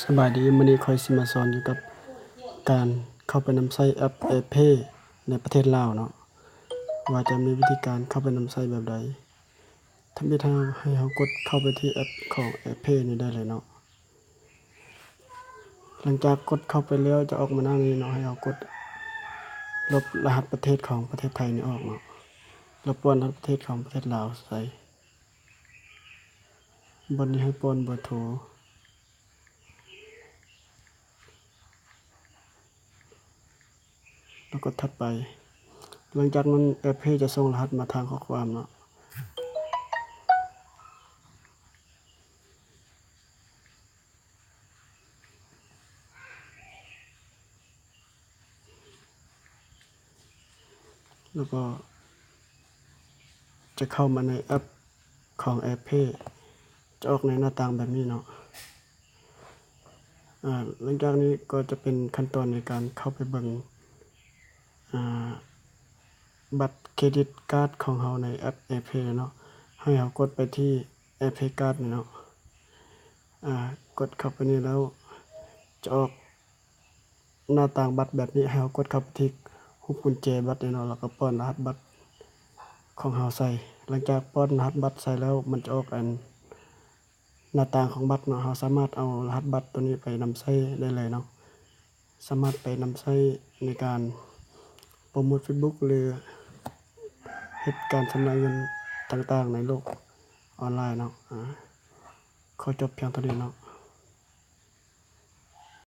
สบายดีมื้อนี้ข้อยสิมาสอนเกี่ยวกับการเข้าไปนำใช้แอป AirPay ในประเทศลาวเนาะว่าจะมีวิธีการเข้าไปนำใช้แบบใดทำให้เรากดเข้าไปที่แอปของ AirPay นี้ได้เลยเนาะหลังจากกดเข้าไปแล้วจะออกมาหน้านี้เนาะให้เรากดลบรหัสประเทศของประเทศไทยนี้ออกเนาะแล้วป้อนรหัสประเทศของประเทศลาวใส่บนนี้ให้ป้อนเบอร์โทรแล้วก็ถัดไปหลังจากนั้น AirPay จะส่งรหัสมาทางข้อความเนาะแล้วก็จะเข้ามาในแอปของ AirPay จะออกในหน้าต่างแบบนี้เนาะหลังจากนี้ก็จะเป็นขั้นตอนในการเข้าไปเบิ่งบัตรเครดิตการ์ดของเราในแอป AirPay เนาะให้เรากดไปที่ AirPay Card นี่เนาะกดเข้าไปนี่แล้วจะออกหน้าต่างบัตรแบบนี้ให้เรากดเข้าไปที่รูปกุญแจบัตรนี่เนาะแล้วก็ป้อนรหัสบัตรของเราใส่หลังจากป้อนรหัสบัตรใส่แล้วมันจะออกหน้าต่างของบัตรเนาะเราสามารถเอารหัสบัตรตัวนี้ไปนำใช้ได้เลยเนาะสามารถไปนำใช้ในการโปรโมท Facebook หรือเฮ็ดการชำระเงินต่างๆในโลกออนไลน์เนาะขอจบเพียงเท่านี้เนาะ